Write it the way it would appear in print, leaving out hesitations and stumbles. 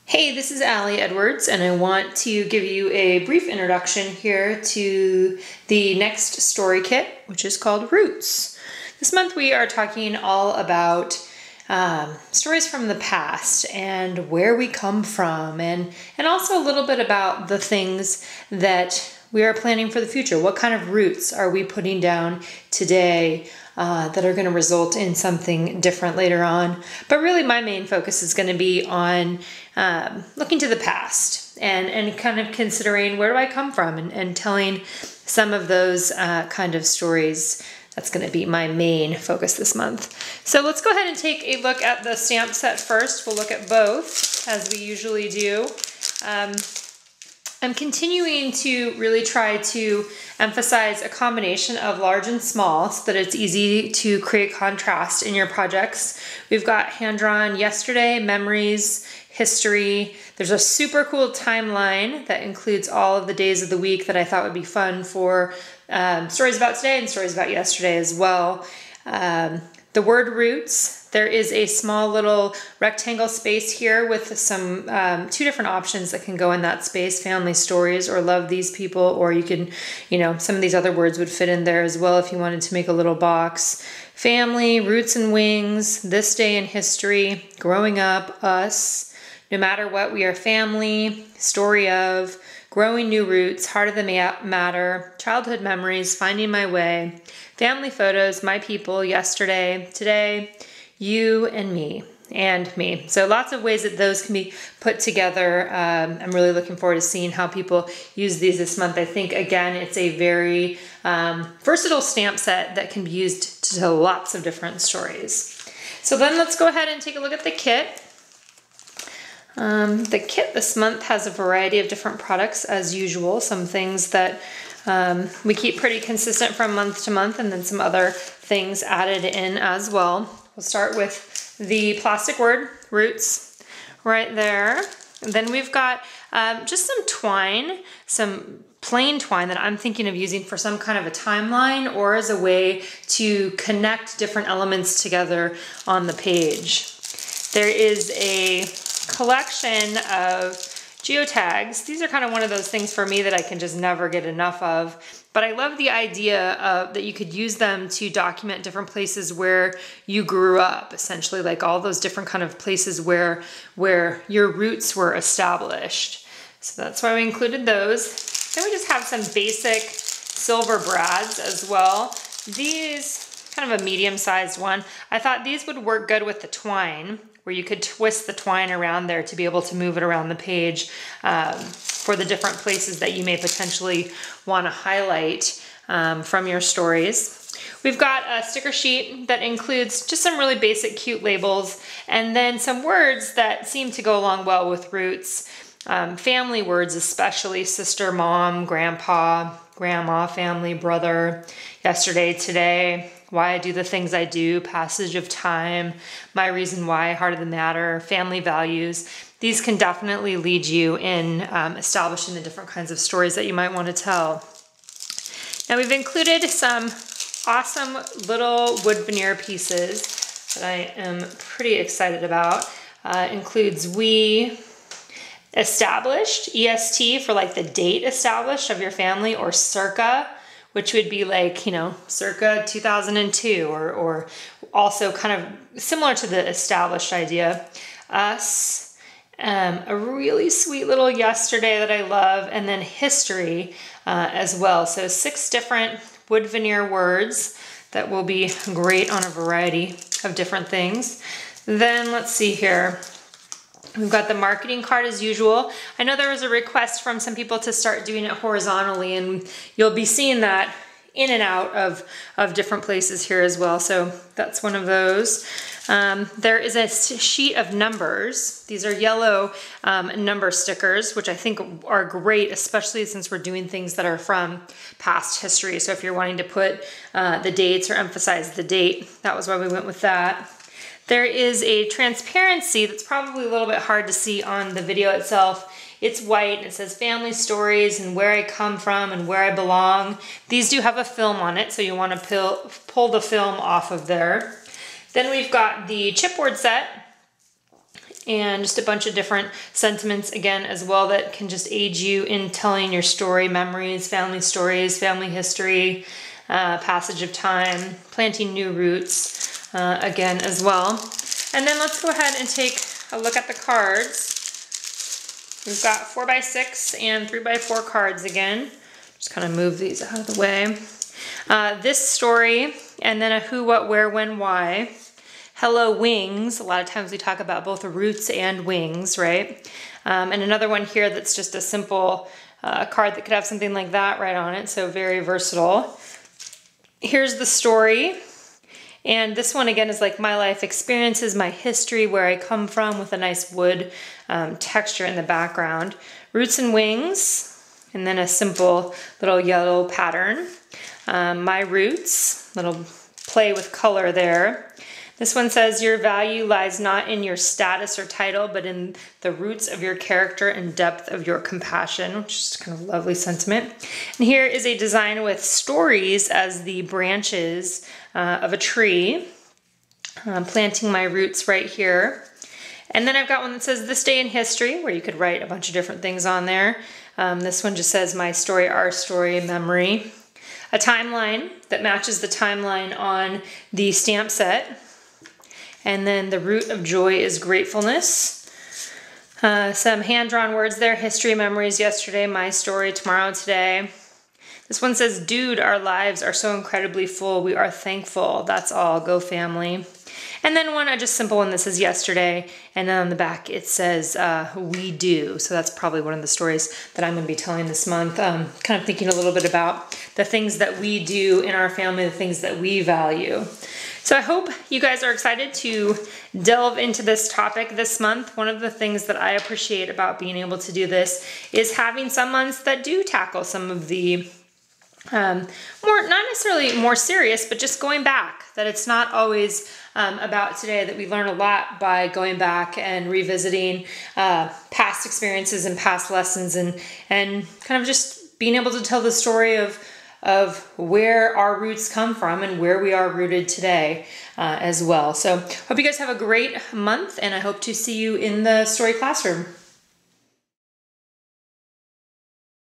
Hey, this is Allie Edwards, and I want to give you a brief introduction here to the next story kit, which is called Roots. This month we are talking all about stories from the past and where we come from, and also a little bit about the things that we are planning for the future. What kind of roots are we putting down today that are going to result in something different later on? But really my main focus is going to be on looking to the past and kind of considering where do I come from and telling some of those kind of stories. That's going to be my main focus this month. So let's go ahead and take a look at the stamp set first. We'll look at both as we usually do. I'm continuing to really try to emphasize a combination of large and small so that it's easy to create contrast in your projects. We've got hand-drawn yesterday, memories, history. There's a super cool timeline that includes all of the days of the week that I thought would be fun for stories about today and stories about yesterday as well. The word roots. There is a small little rectangle space here with some two different options that can go in that space: family stories or love these people, or you can, some of these other words would fit in there as well if you wanted to make a little box. Family, roots and wings, this day in history, growing up, us, no matter what, we are family, story of, growing new roots, heart of the matter, childhood memories, finding my way, family photos, my people, yesterday, today, you and me. So lots of ways that those can be put together. I'm really looking forward to seeing how people use these this month. I think, again, it's a very versatile stamp set that can be used to tell lots of different stories. So then let's go ahead and take a look at the kit. The kit this month has a variety of different products as usual. Some things that we keep pretty consistent from month to month, and then some other things added in as well. We'll start with the plastic word, roots, right there. And then we've got just some twine, some plain twine that I'm thinking of using for some kind of a timeline or as a way to connect different elements together on the page. There is a collection of geotags. These are kind of one of those things for me that I can just never get enough of. But I love the idea of that you could use them to document different places where you grew up, essentially, like all those different kind of places where your roots were established. So that's why we included those. Then we just have some basic silver brads as well. These, kind of a medium-sized one. I thought these would work good with the twine, where you could twist the twine around there to be able to move it around the page for the different places that you may potentially want to highlight from your stories. We've got a sticker sheet that includes just some really basic cute labels, and then some words that seem to go along well with roots. Family words especially: sister, mom, grandpa, grandma, family, brother, yesterday, today, why I do the things I do, passage of time, my reason why, heart of the matter, family values. These can definitely lead you in establishing the different kinds of stories that you might want to tell. Now we've included some awesome little wood veneer pieces that I am pretty excited about. Includes we established, EST for like the date established of your family, or circa, which would be like, circa 2002, or also kind of similar to the established idea. Us, a really sweet little yesterday that I love, and then history as well. So 6 different wood veneer words that will be great on a variety of different things. Then let's see here. We've got the marketing card as usual. I know there was a request from some people to start doing it horizontally, and you'll be seeing that in and out of different places here as well. So that's one of those. There is a sheet of numbers. These are yellow number stickers, which I think are great, especially since we're doing things that are from past history. So if you're wanting to put the dates or emphasize the date, that was why we went with that. There is a transparency that's probably a little bit hard to see on the video itself. It's white and it says family stories and where I come from and where I belong. These do have a film on it, so you want to pull the film off of there. Then we've got the chipboard set, and just a bunch of different sentiments again as well that can just aid you in telling your story, memories, family history, passage of time, planting new roots again as well. And then let's go ahead and take a look at the cards. We've got 4x6 and 3x4 cards again. Just kind of move these out of the way. This story, and then a who, what, where, when, why. Hello, wings. A lot of times we talk about both roots and wings, right? And another one here that's just a simple card that could have something like that right on it, so very versatile. Here's the story. And this one again is like my life experiences, my history, where I come from, with a nice wood texture in the background. Roots and wings, and then a simple little yellow pattern. My roots, little play with color there. This one says, your value lies not in your status or title, but in the roots of your character and depth of your compassion, which is kind of a lovely sentiment. And here is a design with stories as the branches of a tree. Planting my roots right here. And then I've got one that says, this day in history, where you could write a bunch of different things on there. This one just says, my story, our story, memory. A timeline that matches the timeline on the stamp set. And then the root of joy is gratefulness. Some hand-drawn words there. History, memories, yesterday, my story, tomorrow, today. This one says, dude, our lives are so incredibly full. We are thankful. That's all. Go family. And then one, just simple one that says yesterday. And then on the back it says, we do. So that's probably one of the stories that I'm going to be telling this month. Kind of thinking a little bit about the things that we do in our family, the things that we value. So I hope you guys are excited to delve into this topic this month. One of the things that I appreciate about being able to do this is having some months that do tackle some of the not necessarily more serious, but just going back, that it's not always about today, that we learn a lot by going back and revisiting past experiences and past lessons, and kind of just being able to tell the story of where our roots come from and where we are rooted today as well. So hope you guys have a great month, and I hope to see you in the story classroom.